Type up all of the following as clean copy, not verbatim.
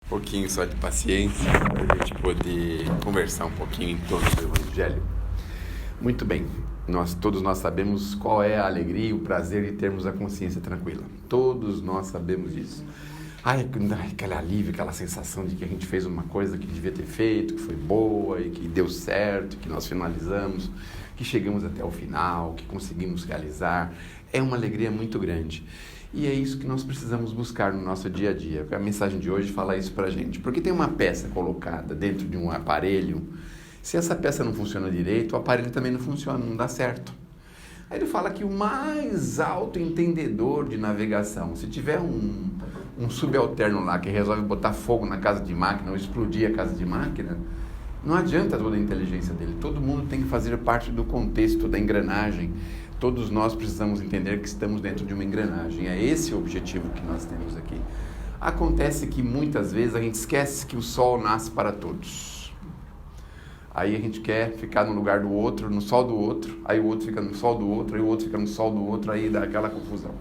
Um pouquinho só de paciência para a gente poder conversar um pouquinho em torno do Evangelho. Muito bem, todos nós sabemos qual é a alegria e o prazer de termos a consciência tranquila. Todos nós sabemos disso. Aquele alívio, aquela sensação de que a gente fez uma coisa que devia ter feito, que foi boa e que deu certo, que nós finalizamos, que chegamos até o final, que conseguimos realizar. É uma alegria muito grande. E é isso que nós precisamos buscar no nosso dia a dia. A mensagem de hoje fala isso pra gente. Porque tem uma peça colocada dentro de um aparelho. Se essa peça não funciona direito, o aparelho também não funciona, não dá certo. Aí ele fala que o mais alto entendedor de navegação, se tiver um subalterno lá que resolve botar fogo na casa de máquina ou explodir a casa de máquina, não adianta toda a inteligência dele. Todo mundo tem que fazer parte do contexto, da engrenagem. Todos nós precisamos entender que estamos dentro de uma engrenagem. É esse o objetivo que nós temos aqui. Acontece que muitas vezes a gente esquece que o sol nasce para todos. Aí a gente quer ficar no lugar do outro, no sol do outro, aí o outro fica no sol do outro, aí o outro fica no sol do outro, aí dá aquela confusão.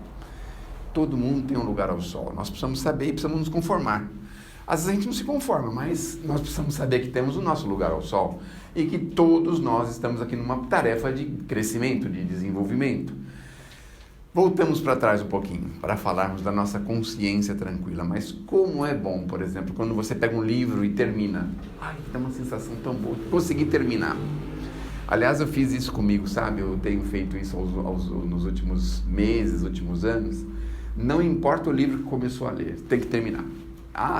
Todo mundo tem um lugar ao sol. Nós precisamos saber e precisamos nos conformar. Às vezes a gente não se conforma, mas nós precisamos saber que temos o nosso lugar ao sol e que todos nós estamos aqui numa tarefa de crescimento, de desenvolvimento. Voltamos para trás um pouquinho para falarmos da nossa consciência tranquila. Mas como é bom, por exemplo, quando você pega um livro e termina. Dá uma sensação tão boa. Consegui terminar. Aliás, eu fiz isso comigo, sabe? Eu tenho feito isso nos últimos meses, últimos anos. Não importa o livro que começou a ler, tem que terminar.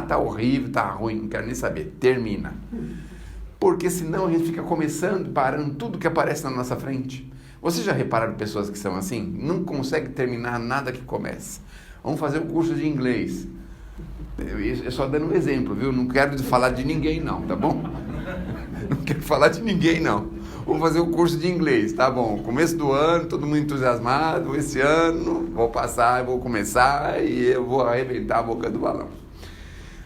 Tá horrível, tá ruim, não quero nem saber. Termina. Porque senão a gente fica começando, parando tudo que aparece na nossa frente. Vocês já repararam pessoas que são assim? Não conseguem terminar nada que começa. Vamos fazer um curso de inglês. Eu só dando um exemplo, viu? Não quero falar de ninguém não, tá bom? Não quero falar de ninguém não. Vamos fazer o curso de inglês, tá bom? Começo do ano, todo mundo entusiasmado. Esse ano vou passar, vou começar e eu vou arrebentar a boca do balão.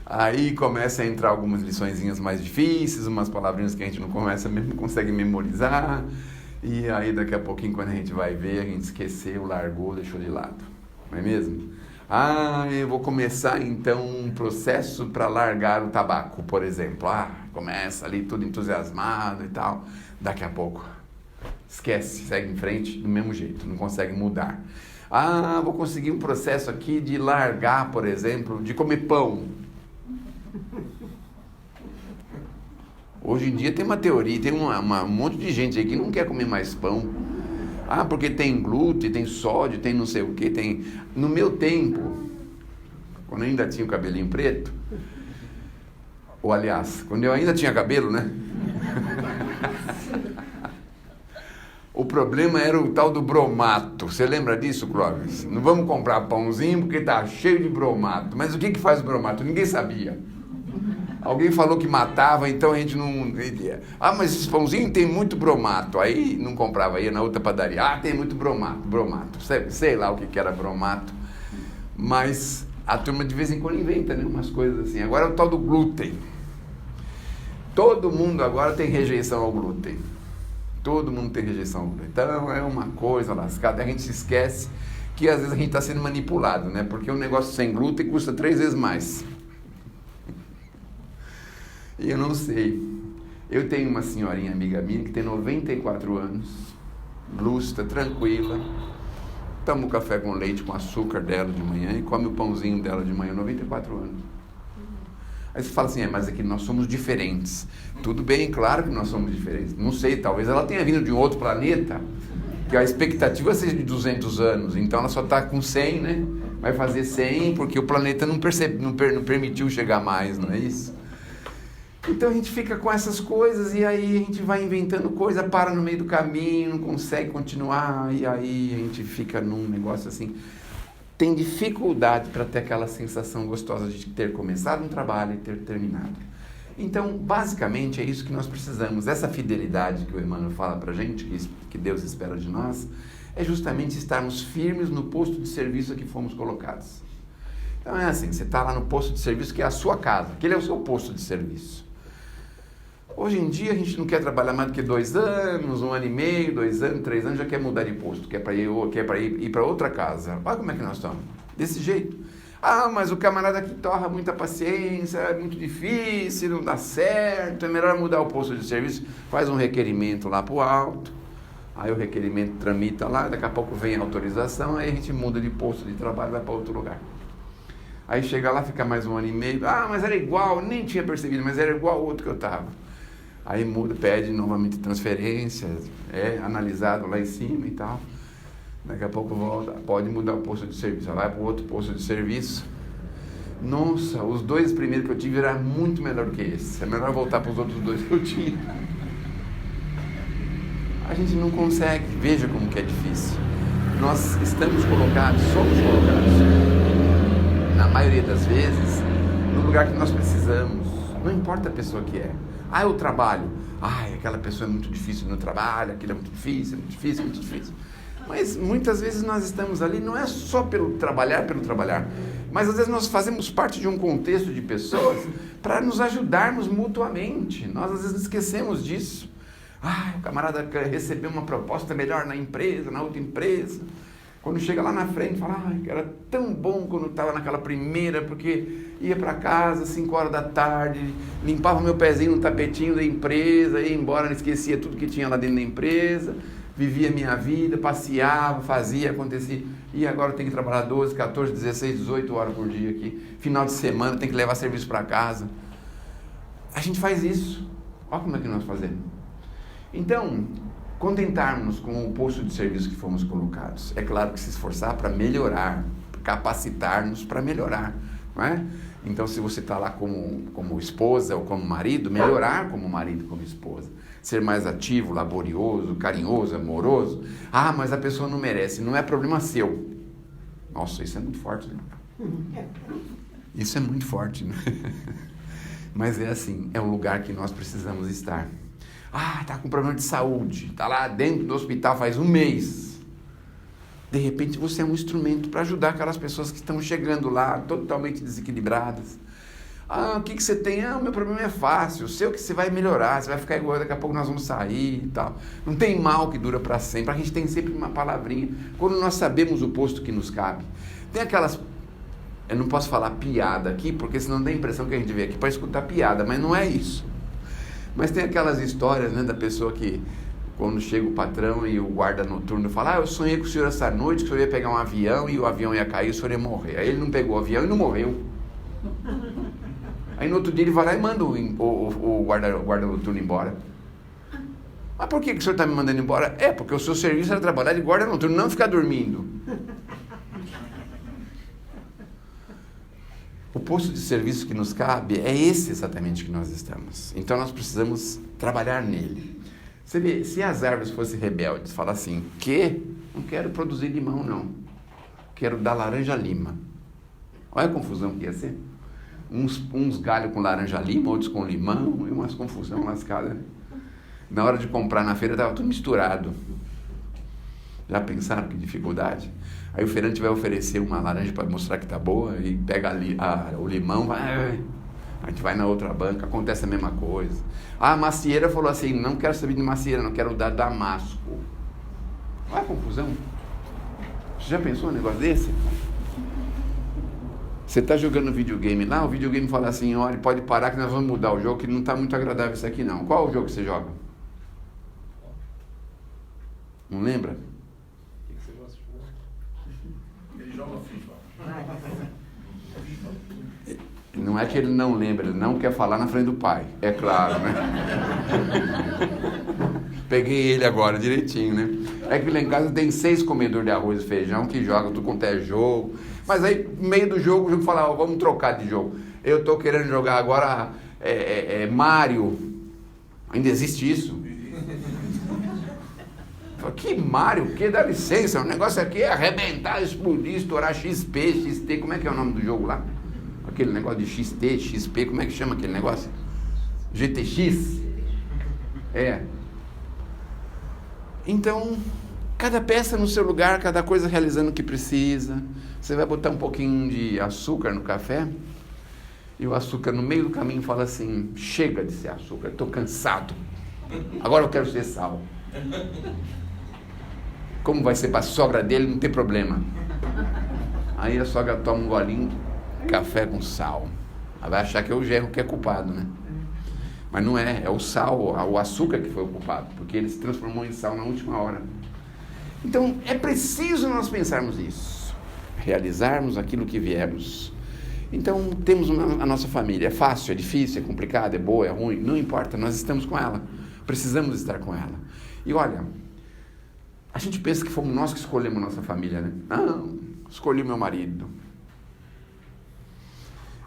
Aí começa a entrar algumas liçõezinhas mais difíceis, umas palavrinhas que a gente não consegue memorizar. E aí daqui a pouquinho, quando a gente vai ver, a gente esqueceu, largou, deixou de lado. Não é mesmo? Eu vou começar então um processo para largar o tabaco, por exemplo. Começa ali tudo entusiasmado e tal. Daqui a pouco, esquece, segue em frente do mesmo jeito, não consegue mudar. Vou conseguir um processo aqui de largar, por exemplo, de comer pão. Hoje em dia tem uma teoria, tem um monte de gente aí que não quer comer mais pão. Porque tem glúten, tem sódio, tem não sei o que, tem... No meu tempo, quando eu ainda tinha o cabelinho preto, ou aliás, quando eu ainda tinha cabelo, né? O problema era o tal do bromato. Você lembra disso, Clóvis? Não vamos comprar pãozinho porque tá cheio de bromato. Mas o que faz o bromato? Ninguém sabia. Alguém falou que matava, então a gente não... mas esse pãozinho tem muito bromato. Aí não comprava, ia na outra padaria. Tem muito bromato. Sei lá o que era bromato. Mas a turma de vez em quando inventa, né, umas coisas assim. Agora é o tal do glúten. Todo mundo agora tem rejeição ao glúten. Todo mundo tem rejeição ao glúten. Então é uma coisa lascada. A gente se esquece que às vezes a gente está sendo manipulado, né? Porque um negócio sem glúten custa 3 vezes mais. E eu não sei. Eu tenho uma senhorinha amiga minha que tem 94 anos, lúcida, tranquila, toma o café com leite com açúcar dela de manhã e come o pãozinho dela de manhã, 94 anos. Aí você fala assim, mas é que nós somos diferentes. Tudo bem, claro que nós somos diferentes. Não sei, talvez ela tenha vindo de um outro planeta, que a expectativa seja de 200 anos, então ela só está com 100, né? Vai fazer 100 porque o planeta não permitiu chegar mais, não é isso? Então a gente fica com essas coisas e aí a gente vai inventando coisa, para no meio do caminho, não consegue continuar e aí a gente fica num negócio assim. Tem dificuldade para ter aquela sensação gostosa de ter começado um trabalho e ter terminado. Então, basicamente, é isso que nós precisamos. Essa fidelidade que o Emmanuel fala para a gente, que Deus espera de nós, é justamente estarmos firmes no posto de serviço a que fomos colocados. Então é assim, você está lá no posto de serviço que é a sua casa, aquele é o seu posto de serviço. Hoje em dia a gente não quer trabalhar mais do que 2 anos, 1 ano e meio, 2 anos, 3 anos, já quer mudar de posto, quer ir para outra casa. Olha como é que nós estamos, desse jeito. Ah, mas o camarada aqui torra muita paciência, é muito difícil, não dá certo, é melhor mudar o posto de serviço, faz um requerimento lá para o alto, aí o requerimento tramita lá, daqui a pouco vem a autorização, aí a gente muda de posto de trabalho, vai para outro lugar. Aí chega lá, fica mais 1 ano e meio, ah, mas era igual, nem tinha percebido, mas era igual ao outro que eu estava. Aí muda, pede novamente transferência, é analisado lá em cima e tal. Daqui a pouco volta, pode mudar o posto de serviço, vai para o outro posto de serviço. Nossa, os 2 primeiros que eu tive eram muito melhor do que esse. É melhor voltar para os outros 2 que eu tinha. A gente não consegue, veja como que é difícil. Nós estamos colocados, somos colocados, na maioria das vezes, no lugar que nós precisamos. Não importa a pessoa que é. Ah, eu trabalho. Ah, aquela pessoa é muito difícil no trabalho, aquilo é muito difícil, muito difícil, muito difícil. Mas muitas vezes nós estamos ali, não é só pelo trabalhar, mas às vezes nós fazemos parte de um contexto de pessoas para nos ajudarmos mutuamente. Nós às vezes esquecemos disso. Ah, o camarada recebeu uma proposta melhor na empresa, na outra empresa. Quando chega lá na frente, fala, ah, era tão bom quando estava naquela primeira, porque ia para casa às 5 horas da tarde, limpava meu pezinho no tapetinho da empresa, ia embora, não esquecia tudo que tinha lá dentro da empresa, vivia minha vida, passeava, fazia, acontecia. E agora eu tenho que trabalhar 12, 14, 16, 18 horas por dia aqui. Final de semana tem que levar serviço para casa. A gente faz isso. Olha como é que nós fazemos. Então, contentarmos com o posto de serviço que fomos colocados. É claro que se esforçar para melhorar, capacitar-nos para melhorar, não é? Então, se você está lá como esposa ou como marido, melhorar como marido, como esposa. Ser mais ativo, laborioso, carinhoso, amoroso. Ah, mas a pessoa não merece, não é problema seu. Nossa, isso é muito forte, né? Isso é muito forte, né? Mas é assim, é um lugar que nós precisamos estar. Ah, está com problema de saúde, está lá dentro do hospital faz 1 mês. De repente você é um instrumento para ajudar aquelas pessoas que estão chegando lá, totalmente desequilibradas. Ah, o que você tem? Ah, o meu problema é fácil, o seu que você vai melhorar, você vai ficar igual, daqui a pouco nós vamos sair e tal. Não tem mal que dura para sempre, a gente tem sempre uma palavrinha. Quando nós sabemos o posto que nos cabe. Tem aquelas, eu não posso falar piada aqui, porque senão dá a impressão que a gente veio aqui para escutar piada, mas não é isso. Mas tem aquelas histórias, né, da pessoa que, quando chega o patrão e o guarda noturno fala, ah, eu sonhei com o senhor essa noite, que o senhor ia pegar um avião e o avião ia cair e o senhor ia morrer. Aí ele não pegou o avião e não morreu. Aí no outro dia ele vai lá e manda o guarda noturno embora. Mas por que o senhor está me mandando embora? É, porque o seu serviço era trabalhar de guarda noturno, não ficar dormindo. O posto de serviço que nos cabe é esse exatamente que nós estamos. Então nós precisamos trabalhar nele. Você vê, se as árvores fossem rebeldes, falar assim, não quero produzir limão não, quero dar laranja-lima. Olha a confusão que ia ser. Uns galhos com laranja-lima, outros com limão, e umas confusão lascada. Na hora de comprar na feira estava tudo misturado. Já pensaram que dificuldade? Aí o feirante vai oferecer uma laranja para mostrar que está boa e pega o limão, a gente vai na outra banca, acontece a mesma coisa. A macieira falou assim, não quero saber de macieira, não quero dar damasco. Olha a confusão. Você já pensou um negócio desse? Você está jogando videogame lá, o videogame fala assim, olha, pode parar que nós vamos mudar o jogo, que não está muito agradável isso aqui não. Qual é o jogo que você joga? Não lembra? Ele joga FIFA. Não é que ele não lembra, ele não quer falar na frente do pai, é claro, né? Peguei ele agora direitinho, né? É que lá em casa tem 6 comedores de arroz e feijão que jogam tudo quanto é jogo. Mas aí, no meio do jogo, o jogo fala, vamos trocar de jogo. Eu tô querendo jogar agora Mario. Ainda existe isso? Que Mario? Que dá licença, o negócio aqui é arrebentar, explodir, estourar XP, XT, como é que é o nome do jogo lá? Aquele negócio de XT, XP, como é que chama aquele negócio? GTX? É. Então, cada peça no seu lugar, cada coisa realizando o que precisa. Você vai botar um pouquinho de açúcar no café, e o açúcar no meio do caminho fala assim, chega de ser açúcar, estou cansado, agora eu quero ser sal. Como vai ser para a sogra dele, não tem problema. Aí a sogra toma um golinho, café com sal. Ela vai achar que é o genro que é culpado, né? Mas não é, é o sal, o açúcar que foi o culpado, porque ele se transformou em sal na última hora. Então, é preciso nós pensarmos isso, realizarmos aquilo que viemos. Então, temos a nossa família. É fácil, é difícil, é complicado, é boa, é ruim, não importa, nós estamos com ela. Precisamos estar com ela. E olha, a gente pensa que fomos nós que escolhemos nossa família, né? Não, escolhi meu marido.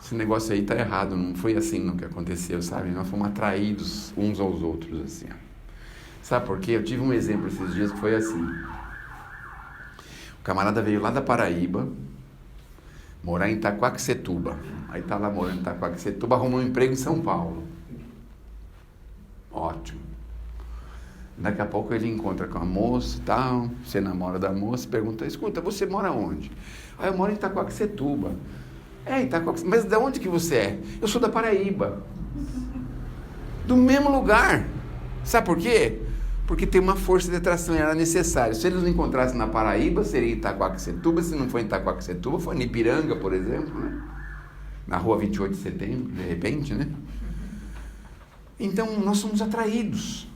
Esse negócio aí está errado, não foi assim no que aconteceu, sabe? Nós fomos atraídos uns aos outros, assim. Sabe por quê? Eu tive um exemplo esses dias que foi assim. O camarada veio lá da Paraíba, morar em Itaquaquecetuba. Aí tá lá morando em Itaquaquecetuba, arrumou um emprego em São Paulo. Ótimo. Daqui a pouco ele encontra com a moça e tal, você namora da moça, pergunta, escuta, você mora onde? Ah, eu moro em Itaquaquecetuba. Itaquaquecetuba. Mas de onde que você é? Eu sou da Paraíba. Do mesmo lugar. Sabe por quê? Porque tem uma força de atração, era necessário. Se eles não encontrassem na Paraíba, seria em Itaquaquecetuba. Se não foi em Itaquaquecetuba, foi em Ipiranga, por exemplo, né? Na rua 28 de setembro, de repente, né? Então, nós somos atraídos.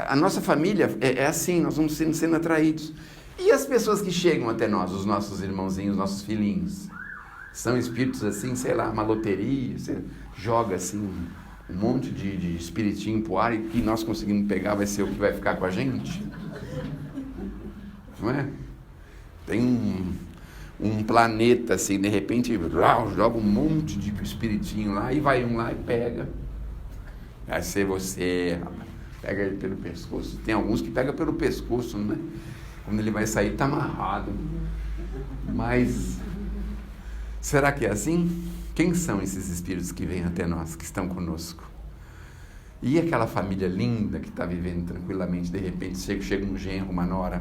A nossa família é assim, nós vamos sendo atraídos. E as pessoas que chegam até nós, os nossos irmãozinhos, nossos filhinhos, são espíritos assim, sei lá, uma loteria, você joga assim um monte de espiritinho pro ar e que nós conseguimos pegar vai ser o que vai ficar com a gente? Não é? Tem um planeta assim, de repente, joga um monte de espiritinho lá e vai um lá e pega. Vai ser você, pega ele pelo pescoço. Tem alguns que pega pelo pescoço, né? Quando ele vai sair, tá amarrado. Mas será que é assim? Quem são esses espíritos que vêm até nós, que estão conosco? E aquela família linda que está vivendo tranquilamente, de repente chega um genro, uma nora.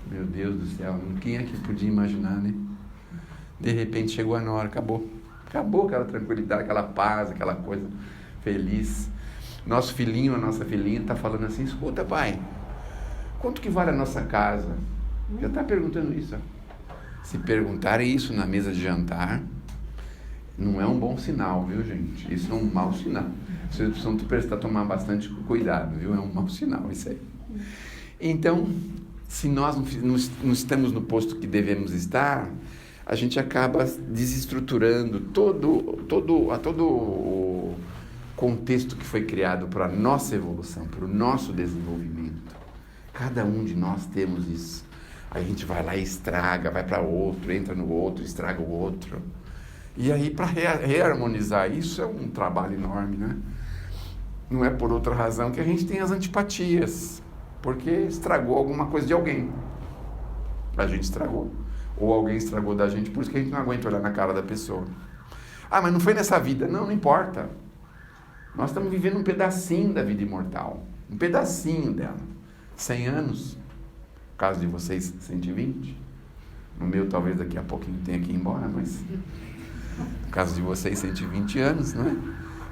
Meu Deus do céu, quem é que podia imaginar, né? De repente chegou a nora, acabou. Acabou aquela tranquilidade, aquela paz, aquela coisa feliz. Nosso filhinho, a nossa filhinha está falando assim, escuta pai, quanto que vale a nossa casa? Já está perguntando isso, ó. Se perguntarem isso na mesa de jantar, não é um bom sinal, viu gente? Isso é um mau sinal. Vocês precisam prestar, tomar bastante cuidado, viu? É um mau sinal isso aí. Então, se nós não estamos no posto que devemos estar, a gente acaba desestruturando todo o contexto que foi criado para a nossa evolução, para o nosso desenvolvimento. Cada um de nós temos isso. Aí a gente vai lá e estraga, vai para outro, entra no outro, estraga o outro. E aí, para reharmonizar isso, é um trabalho enorme, né? Não é por outra razão que a gente tem as antipatias, porque estragou alguma coisa de alguém. A gente estragou. Ou alguém estragou da gente, por isso que a gente não aguenta olhar na cara da pessoa. Ah, mas não foi nessa vida. Não importa. Nós estamos vivendo um pedacinho da vida imortal. Um pedacinho dela. 100 anos. No caso de vocês, 120. No meu, talvez daqui a pouquinho tenha que ir embora, mas... No caso de vocês, 120 anos, não é?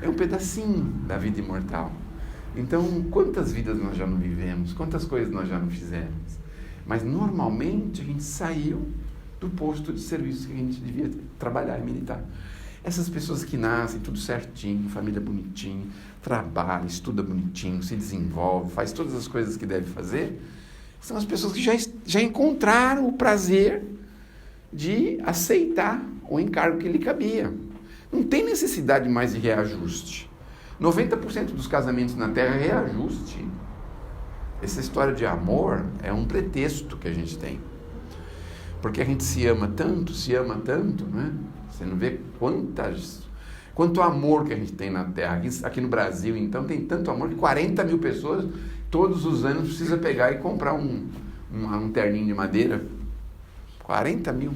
É um pedacinho da vida imortal. Então, quantas vidas nós já não vivemos? Quantas coisas nós já não fizemos? Mas, normalmente, a gente saiu do posto de serviço que a gente devia trabalhar e militar. Essas pessoas que nascem tudo certinho, família bonitinha, trabalha, estuda bonitinho, se desenvolve, faz todas as coisas que deve fazer, são as pessoas que já encontraram o prazer de aceitar o encargo que lhe cabia. Não tem necessidade mais de reajuste. 90% dos casamentos na Terra é reajuste. Essa história de amor é um pretexto que a gente tem. Porque a gente se ama tanto, né? Você não vê quanto amor que a gente tem na Terra. Aqui no Brasil, então, tem tanto amor que 40 mil pessoas, todos os anos, precisa pegar e comprar um terninho de madeira. 40 mil.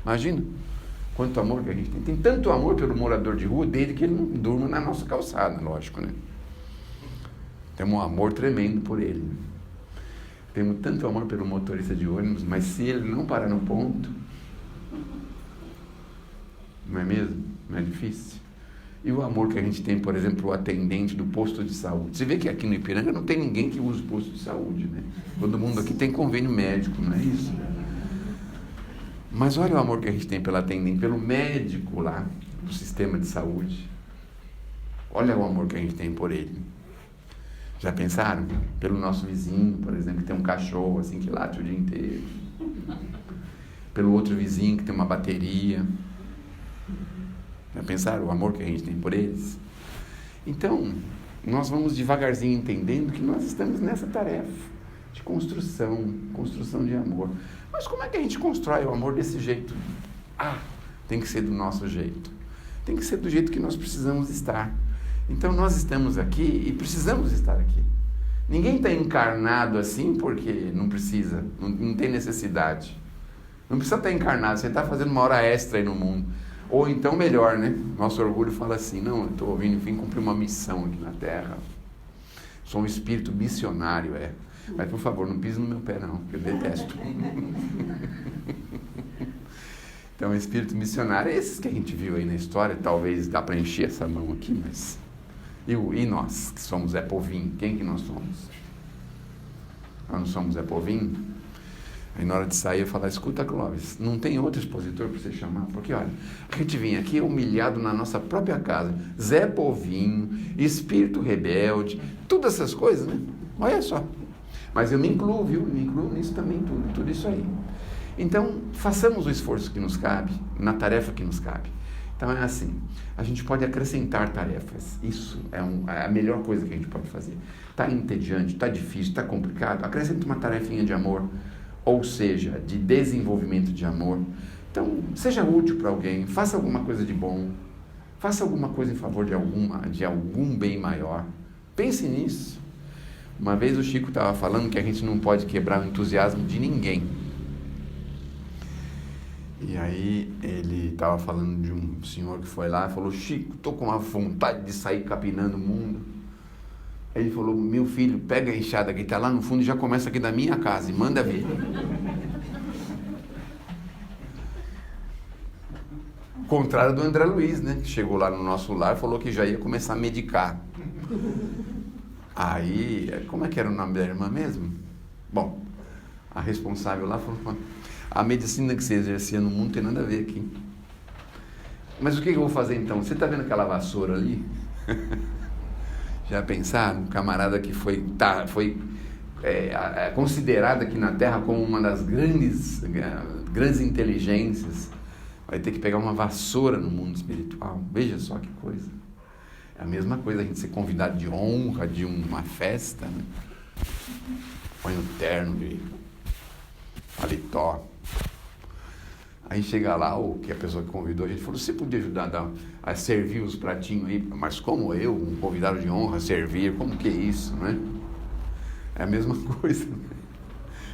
Imagina quanto amor que a gente tem. Tem tanto amor pelo morador de rua, desde que ele não durma na nossa calçada, lógico, né? Temos um amor tremendo por ele. Temos tanto amor pelo motorista de ônibus, mas se ele não parar no ponto, não é mesmo? Não é difícil? E o amor que a gente tem, por exemplo, o atendente do posto de saúde. Você vê que aqui no Ipiranga não tem ninguém que use posto de saúde, né? Todo mundo aqui tem convênio médico, não é isso? Mas olha o amor que a gente tem pela atendente, pelo médico lá do sistema de saúde. Olha o amor que a gente tem por ele. Já pensaram? Pelo nosso vizinho, por exemplo, que tem um cachorro assim que late o dia inteiro. Pelo outro vizinho que tem uma bateria. Já pensaram o amor que a gente tem por eles? Então, nós vamos devagarzinho entendendo que nós estamos nessa tarefa de construção de amor. Mas como é que a gente constrói o amor desse jeito? Tem que ser do nosso jeito. Tem que ser do jeito que nós precisamos estar. Então nós estamos aqui e precisamos estar aqui. Ninguém está encarnado assim porque não precisa, não tem necessidade. Não precisa estar encarnado, você está fazendo uma hora extra aí no mundo. Ou então melhor, né? Nosso orgulho fala assim, não, eu estou vindo, vim cumprir uma missão aqui na Terra. Sou um espírito missionário, Mas por favor, não pise no meu pé não, que eu detesto. Então, espírito missionário é esses que a gente viu aí na história, talvez dá para encher essa mão aqui, mas... E nós, que somos Zé Povinho, quem que nós somos? Nós não somos Zé Povinho? Aí na hora de sair eu falar, escuta Clóvis, não tem outro expositor para você chamar? Porque olha, a gente vinha aqui humilhado na nossa própria casa, Zé Povinho, espírito rebelde, todas essas coisas, né? Olha só. Mas eu me incluo, viu? Me incluo nisso também, tudo isso aí. Então, façamos o esforço que nos cabe, na tarefa que nos cabe. Então é assim, a gente pode acrescentar tarefas, isso é a melhor coisa que a gente pode fazer. Está entediante, está difícil, está complicado, acrescenta uma tarefinha de amor, ou seja, de desenvolvimento de amor. Então, seja útil para alguém, faça alguma coisa de bom, faça alguma coisa em favor de algum bem maior. Pense nisso. Uma vez o Chico estava falando que a gente não pode quebrar o entusiasmo de ninguém. E aí ele estava falando de um senhor que foi lá e falou, Chico, estou com uma vontade de sair capinando o mundo. Aí ele falou, meu filho, pega a enxada que está lá no fundo e já começa aqui da minha casa e manda ver. Contrário do André Luiz, né? Que chegou lá no nosso lar e falou que já ia começar a medicar. Aí, como é que era o nome da irmã mesmo? Bom, a responsável lá falou, a medicina que você exercia no mundo não tem nada a ver aqui. Mas o que eu vou fazer então? Você está vendo aquela vassoura ali? Já pensaram? Um camarada que foi considerado aqui na Terra como uma das grandes inteligências, vai ter que pegar uma vassoura no mundo espiritual. Veja só que coisa. É a mesma coisa a gente ser convidado de honra, de uma festa, né? Põe o terno de paletó. Aí chega lá, que a pessoa que convidou a gente falou, você podia ajudar a servir os pratinhos aí? Mas como eu, um convidado de honra, servir? Como que é isso, né? É a mesma coisa. Né?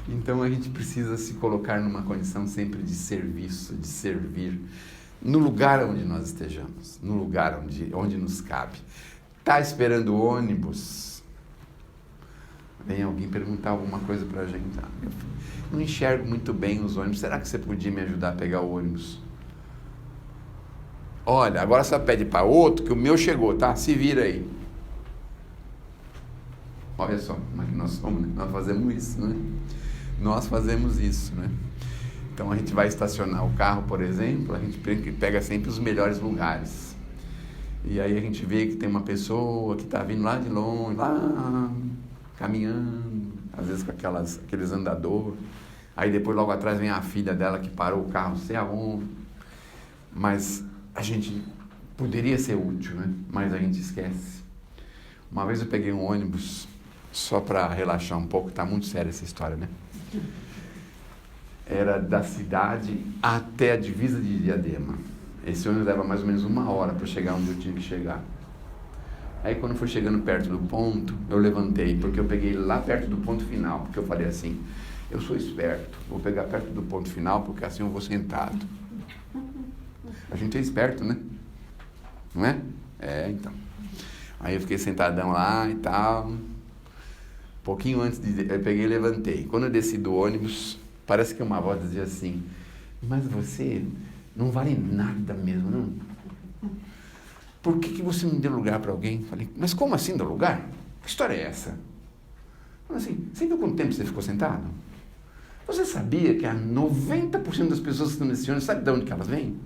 Então a gente precisa se colocar numa condição sempre de serviço, de servir, no lugar onde nós estejamos, no lugar onde nos cabe. Está esperando o ônibus? Vem alguém perguntar alguma coisa para a gente. Não enxergo muito bem os ônibus. Será que você podia me ajudar a pegar o ônibus? Olha, agora só pede para outro que o meu chegou, tá? Se vira aí. Olha só como é que nós somos, né? Nós fazemos isso, né? Nós fazemos isso, né? Então a gente vai estacionar o carro, por exemplo, a gente pega sempre os melhores lugares. E aí a gente vê que tem uma pessoa que está vindo lá de longe, lá caminhando, às vezes com aqueles andadores. Aí depois logo atrás vem a filha dela que parou o carro, sei aonde. Mas a gente poderia ser útil, né? Mas a gente esquece. Uma vez eu peguei um ônibus, só para relaxar um pouco, tá muito séria essa história, né? Era da cidade até a divisa de Diadema. Esse ônibus leva mais ou menos 1 hora para chegar onde eu tinha que chegar. Aí quando foi chegando perto do ponto, eu levantei, porque eu peguei lá perto do ponto final, porque eu falei assim, eu sou esperto, vou pegar perto do ponto final, porque assim eu vou sentado. A gente é esperto, né? Não é? É, então. Aí eu fiquei sentadão lá e tal. Pouquinho antes eu peguei e levantei. Quando eu desci do ônibus, parece que uma voz dizia assim, mas você não vale nada mesmo, não? Por que você não deu lugar para alguém? Falei, mas como assim deu lugar? Que história é essa? Falei assim, você viu quanto tempo você ficou sentado? Você sabia que a 90% das pessoas que estão nesse ônibus, sabe de onde que elas vêm?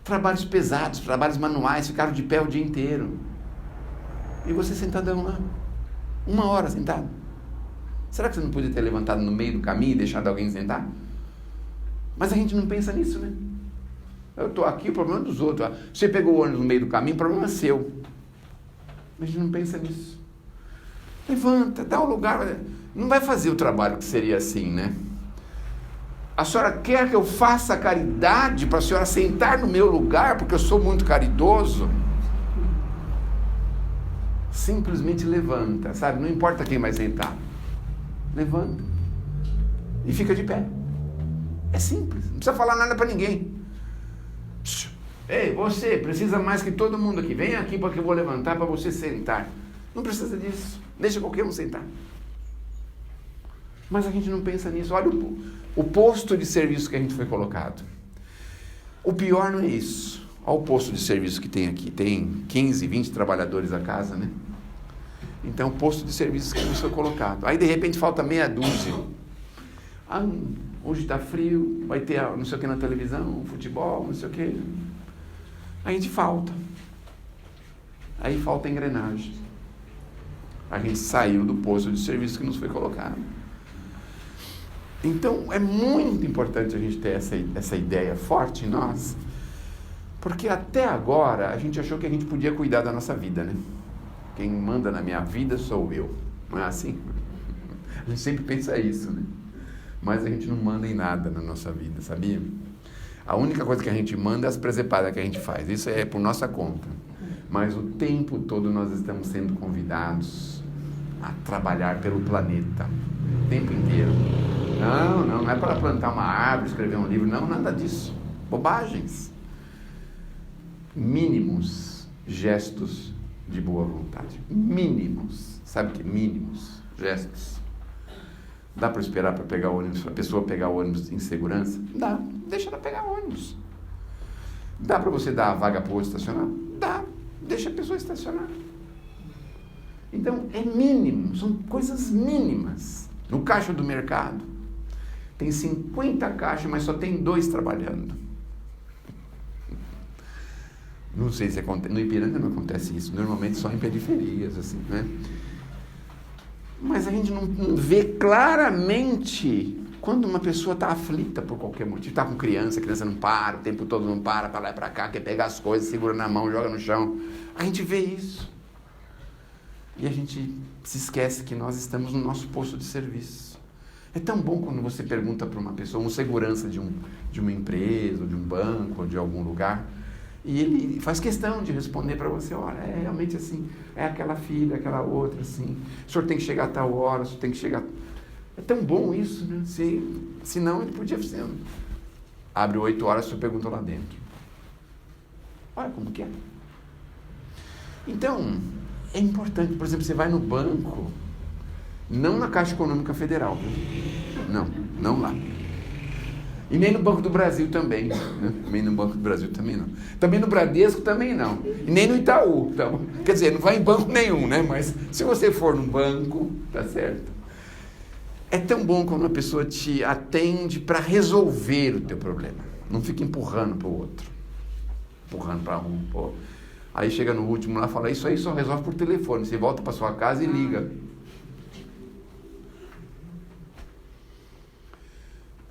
Trabalhos pesados, trabalhos manuais, ficaram de pé o dia inteiro. E você sentadão lá, 1 hora sentado. Será que você não podia ter levantado no meio do caminho e deixado alguém sentar? Mas a gente não pensa nisso, né? Eu estou aqui, o problema é dos outros. Você pegou o ônibus no meio do caminho, o problema é seu. Mas a gente não pensa nisso. Levanta, dá um lugar. Não vai fazer o trabalho que seria assim, né? A senhora quer que eu faça caridade para a senhora sentar no meu lugar, porque eu sou muito caridoso? Simplesmente levanta, sabe? Não importa quem vai sentar. Levanta. E fica de pé. É simples, não precisa falar nada para ninguém. Ei, você precisa mais que todo mundo aqui. Vem aqui porque eu vou levantar para você sentar. Não precisa disso. Deixa qualquer um sentar. Mas a gente não pensa nisso. Olha o posto de serviço que a gente foi colocado. O pior não é isso. Olha o posto de serviço que tem aqui. Tem 15, 20 trabalhadores a casa, né? Então, o posto de serviço que nos foi colocado. Aí, de repente, falta meia dúzia. Hoje está frio, vai ter não sei o que na televisão, futebol, não sei o que. A gente falta. Aí falta a engrenagem. A gente saiu do posto de serviço que nos foi colocado. Então, é muito importante a gente ter essa ideia forte em nós, porque até agora a gente achou que a gente podia cuidar da nossa vida, né? Quem manda na minha vida sou eu. Não é assim? A gente sempre pensa isso, né? Mas a gente não manda em nada na nossa vida, sabia? A única coisa que a gente manda é as presepadas que a gente faz. Isso é por nossa conta. Mas o tempo todo nós estamos sendo convidados a trabalhar pelo planeta. O tempo inteiro. Não é para plantar uma árvore, escrever um livro. Não, nada disso. Bobagens. Mínimos gestos de boa vontade. Mínimos. Sabe o que? Mínimos gestos. Dá para esperar para pegar o ônibus, a pessoa pegar o ônibus em segurança? Dá. Deixa ela pegar o ônibus. Dá para você dar a vaga para o outro estacionar? Dá. Deixa a pessoa estacionar. Então, é mínimo. São coisas mínimas. No caixa do mercado, tem 50 caixas, mas só tem 2 trabalhando. Não sei se acontece. No Ipiranga não acontece isso. Normalmente só em periferias, assim, né? Mas a gente não vê claramente quando uma pessoa está aflita por qualquer motivo. Está com criança, a criança não para, o tempo todo não para lá e para cá, quer pegar as coisas, segura na mão, joga no chão. A gente vê isso. E a gente se esquece que nós estamos no nosso posto de serviço. É tão bom quando você pergunta para uma pessoa, um segurança de uma empresa, ou de um banco, ou de algum lugar, e ele faz questão de responder para você, olha, é realmente assim, é aquela filha, aquela outra, assim, o senhor tem que chegar a tal hora, o senhor tem que chegar... É tão bom isso, né? Se não, ele podia ser... Abre 8 horas, o senhor pergunta lá dentro. Olha como que é. Então, é importante, por exemplo, você vai no banco, não na Caixa Econômica Federal, viu? Não lá. E nem no Banco do Brasil também, né? Nem no Banco do Brasil também não. Também no Bradesco também não. E nem no Itaú. Então, quer dizer, não vai em banco nenhum, né? Mas se você for num banco, tá certo. É tão bom quando uma pessoa te atende para resolver o teu problema. Não fica empurrando para o outro. Empurrando para um, pô. Aí chega no último lá e fala, isso aí só resolve por telefone. Você volta para sua casa e liga.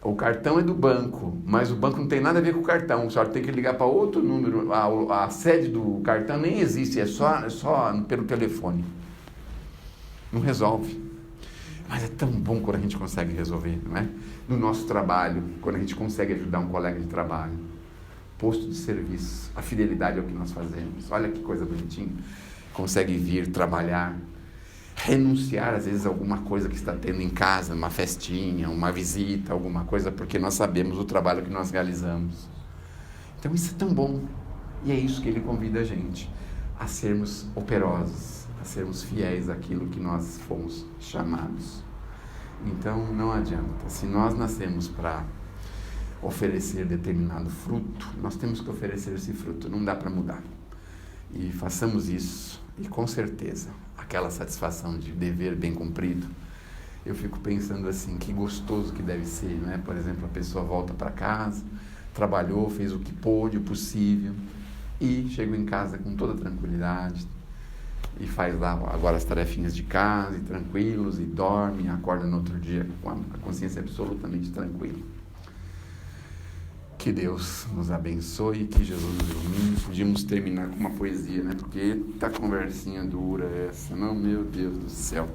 O cartão é do banco, mas o banco não tem nada a ver com o cartão. A senhora tem que ligar para outro número. A sede do cartão nem existe, é só pelo telefone. Não resolve. Mas é tão bom quando a gente consegue resolver, não é? No nosso trabalho, quando a gente consegue ajudar um colega de trabalho. Posto de serviço, a fidelidade ao que nós fazemos. Olha que coisa bonitinha. Consegue vir trabalhar, renunciar às vezes a alguma coisa que está tendo em casa, uma festinha, uma visita, alguma coisa, porque nós sabemos o trabalho que nós realizamos. Então isso é tão bom. E é isso que ele convida a gente, a sermos operosos, a sermos fiéis àquilo que nós fomos chamados. Então não adianta. Se nós nascemos para oferecer determinado fruto, nós temos que oferecer esse fruto, não dá para mudar. E façamos isso, e com certeza, aquela satisfação de dever bem cumprido, eu fico pensando assim, que gostoso que deve ser, né? Por exemplo, a pessoa volta para casa, trabalhou, fez o que pôde, o possível, e chega em casa com toda tranquilidade, e faz lá agora as tarefinhas de casa, e tranquilos, e dorme, e acorda no outro dia com a consciência absolutamente tranquila. Que Deus nos abençoe, que Jesus nos ilumine. Podíamos terminar com uma poesia, né? Porque tá conversinha dura essa, não, meu Deus do céu.